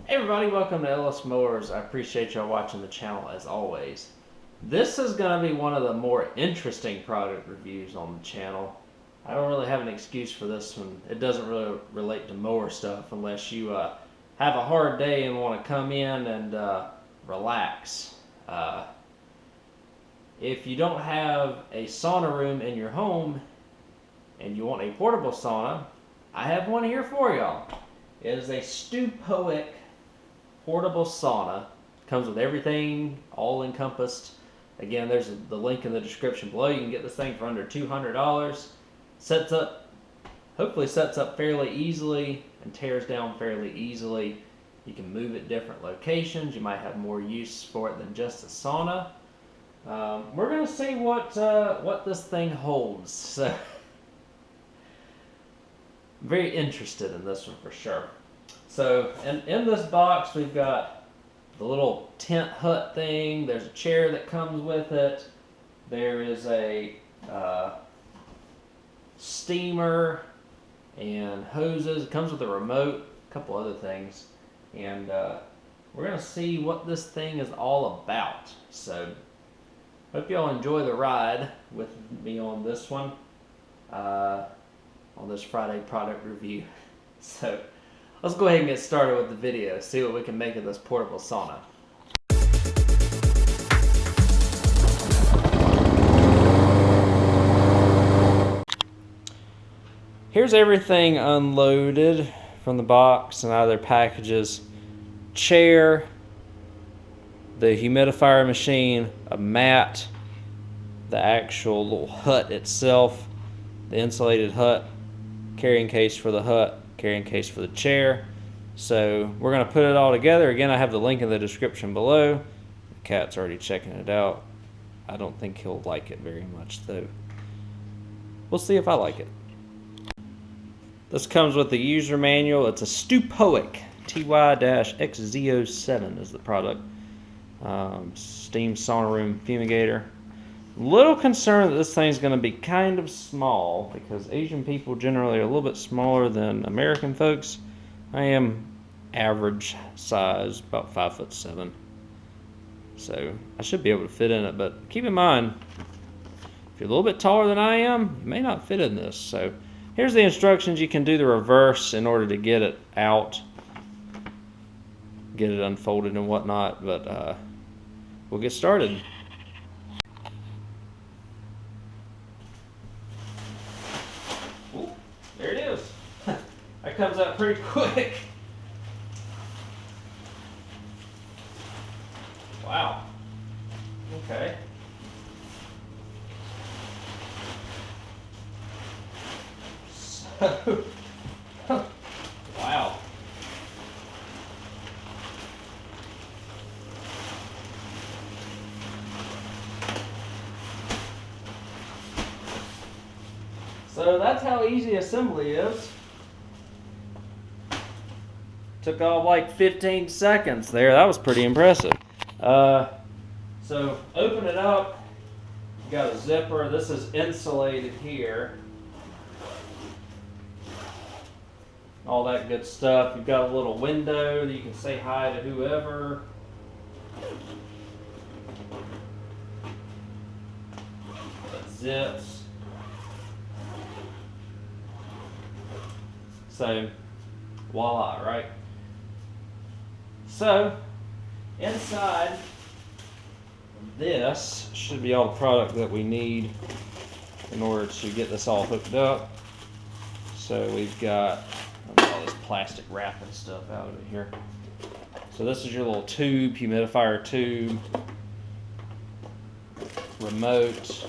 Hey everybody, welcome to Ellis Mowers. I appreciate y'all watching the channel as always. This is going to be one of the more interesting product reviews on the channel. I don't really have an excuse for this one. It doesn't really relate to mower stuff unless you have a hard day and want to come in and relax. If you don't have a sauna room in your home and you want a portable sauna, I have one here for y'all. It is a Steupoek portable sauna. Comes with everything, all encompassed. Again, there's the link in the description below. You can get this thing for under $200. Hopefully sets up fairly easily and tears down fairly easily. You can move it different locations. You might have more use for it than just a sauna. We're gonna see what this thing holds. So, I'm very interested in this one for sure. So in this box we've got the little tent hut thing. There's a chair that comes with it. There is a steamer and hoses. It comes with a remote, a couple other things. And we're going to see what this thing is all about. So hope y'all enjoy the ride with me on this one, on this Friday product review. So let's go ahead and get started with the video, see what we can make of this portable sauna. Here's everything unloaded from the box and out of their packages. Chair, the humidifier machine, a mat, the actual little hut itself, the insulated hut, carrying case for the hut, carrying case for the chair. So we're going to put it all together. Again, I have the link in the description below. The cat's already checking it out. I don't think he'll like it very much though. We'll see if I like it. This comes with the user manual. It's a Steupoek TY-XZ07 is the product. Steam sauna room fumigator. Little concerned that this thing's going to be kind of small because Asian people generally are a little bit smaller than American folks. I am average size, about 5'7". So I should be able to fit in it, but keep in mind, if you're a little bit taller than I am, you may not fit in this. So here's the instructions. You can do the reverse in order to get it out, get it unfolded and whatnot, but we'll get started. There it is. That comes out pretty quick. Wow. Okay. So, wow. So that's how easy assembly is. Took all like 15 seconds there. That was pretty impressive. So open it up. You got a zipper. This is insulated here. All that good stuff. You've got a little window that you can say hi to whoever. That zips. So, voila, right? So, inside this should be all the product that we need in order to get this all hooked up. So we've got all this plastic wrap and stuff out of it here. So this is your little tube, humidifier tube, remote.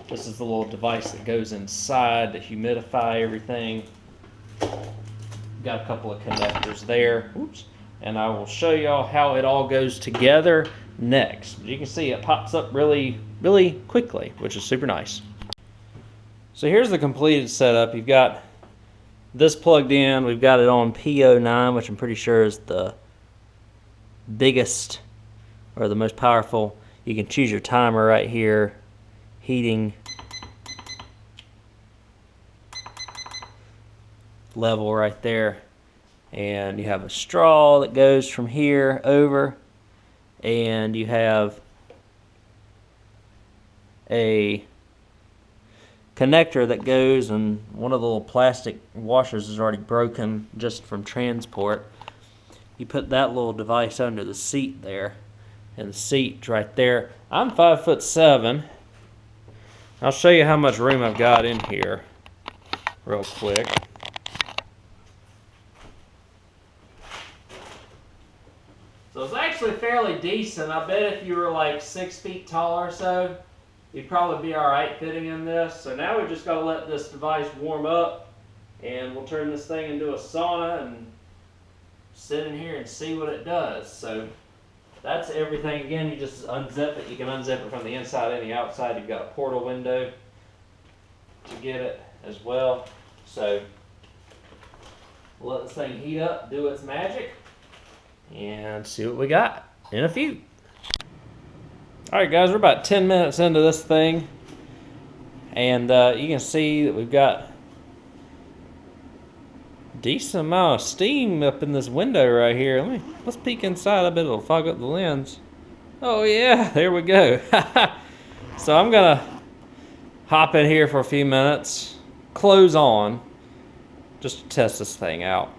This is the little device that goes inside to humidify everything. Got a couple of connectors there. Oops. And I will show y'all how it all goes together next. You can see it pops up really, really quickly, which is super nice. So here's the completed setup. You've got this plugged in. We've got it on P09, which I'm pretty sure is the biggest or the most powerful. You can choose your timer right here. Heating level right there. And you have a straw that goes from here over, and you have a connector that goes, and one of the little plastic washers is already broken just from transport. You put that little device under the seat there, and the seat's right there. I'm 5'7". I'll show you how much room I've got in here real quick. So it's actually fairly decent. I bet if you were like 6 feet tall or so, you'd probably be alright fitting in this. So now we just got to let this device warm up, and we'll turn this thing into a sauna and sit in here and see what it does. So that's everything. Again, you just unzip it. You can unzip it from the inside and the outside. You've got a portal window to get it as well. So we'll let this thing heat up, do its magic, and see what we got in a few. Alright guys, we're about 10 minutes into this thing, and you can see that we've got a decent amount of steam up in this window right here. Let's peek inside. I bet it'll fog up the lens. Oh yeah, there we go. So I'm gonna hop in here for a few minutes, clothes on, just to test this thing out.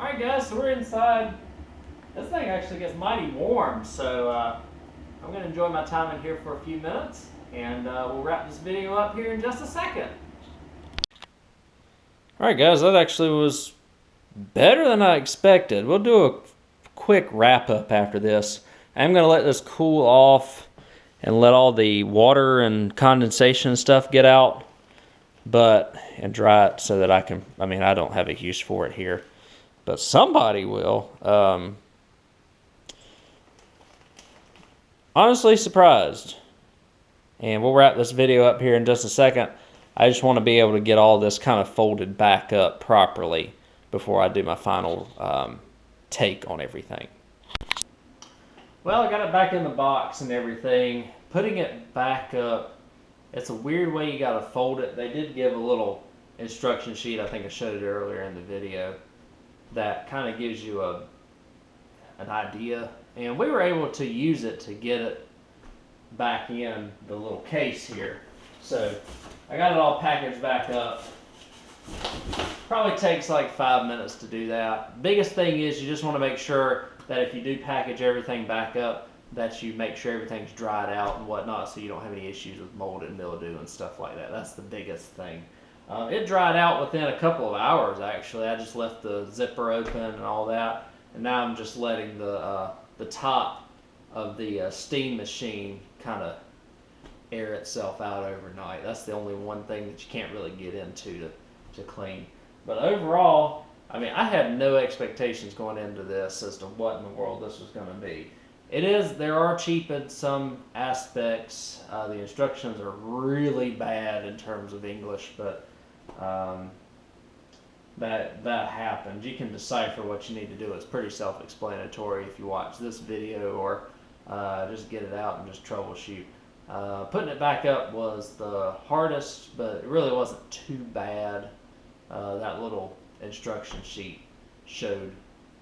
Alright guys, so we're inside. This thing actually gets mighty warm, so I'm going to enjoy my time in here for a few minutes, and we'll wrap this video up here in just a second. Alright guys, that actually was better than I expected. We'll do a quick wrap up after this. I'm going to let this cool off and let all the water and condensation and stuff get out, and dry it so that I don't have a use for it here, but somebody will. Honestly surprised. And we'll wrap this video up here in just a second. I just want to be able to get all this kind of folded back up properly before I do my final take on everything. Well, I got it back in the box and everything. Putting it back up, it's a weird way you got to fold it. They did give a little instruction sheet, I think I showed it earlier in the video, that kind of gives you an idea. And we were able to use it to get it back in the little case here. So I got it all packaged back up. Probably takes like 5 minutes to do that. Biggest thing is you just want to make sure that if you do package everything back up, that you make sure everything's dried out and whatnot, so you don't have any issues with mold and mildew and stuff like that. That's the biggest thing. It dried out within a couple of hours actually. I just left the zipper open and all that, and now I'm just letting the top of the steam machine kind of air itself out overnight. That's the only one thing that you can't really get into to clean. But overall, I had no expectations going into this as to what in the world this was going to be. There are cheap in some aspects. The instructions are really bad in terms of English, but that happens. You can decipher what you need to do. It's pretty self-explanatory if you watch this video, or just get it out and just troubleshoot. Putting it back up was the hardest, but it really wasn't too bad. That little instruction sheet showed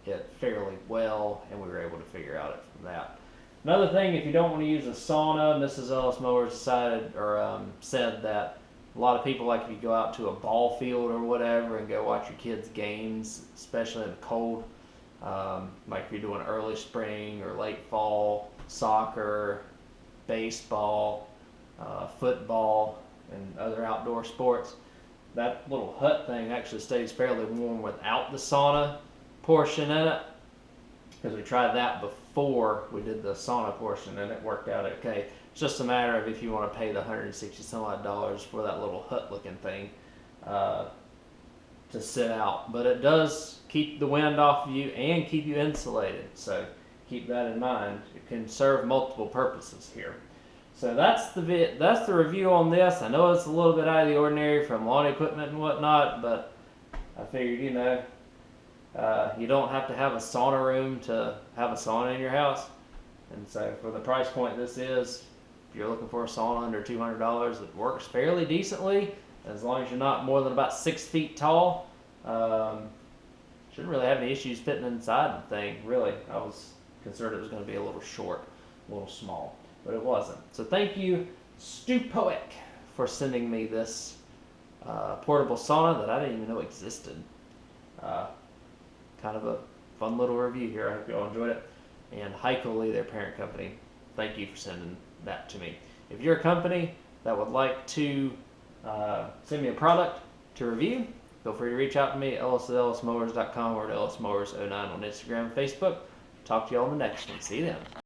it fairly well, and we were able to figure out it from that. Another thing, if you don't want to use a sauna, Mrs. Ellis Mowers said that a lot of people, like if you go out to a ball field or whatever and go watch your kids' games, especially in the cold, like if you're doing early spring or late fall, soccer, baseball, football, and other outdoor sports, that little hut thing actually stays fairly warm without the sauna portion in it, because we tried that before we did the sauna portion and it worked out okay. It's just a matter of if you want to pay the $160 some odd for that little hut looking thing to sit out. But it does keep the wind off of you and keep you insulated, so keep that in mind. It can serve multiple purposes here. So that's the review on this. I know it's a little bit out of the ordinary from lawn equipment and whatnot, but I figured, you don't have to have a sauna room to have a sauna in your house. And so for the price point this is, if you're looking for a sauna under $200 that works fairly decently, as long as you're not more than about 6 feet tall, Shouldn't really have any issues fitting inside the thing, really. I was concerned it was going to be a little short, a little small, but it wasn't. So thank you, Steupoek, for sending me this portable sauna that I didn't even know existed. Kind of a fun little review here. I hope you all enjoyed it. And Heikel, their parent company, thank you for sending that to me. If you're a company that would like to send me a product to review, feel free to reach out to me at ellis@ellismowers.com or at ellismowers09 on Instagram and Facebook. Talk to you all in the next one. See you then.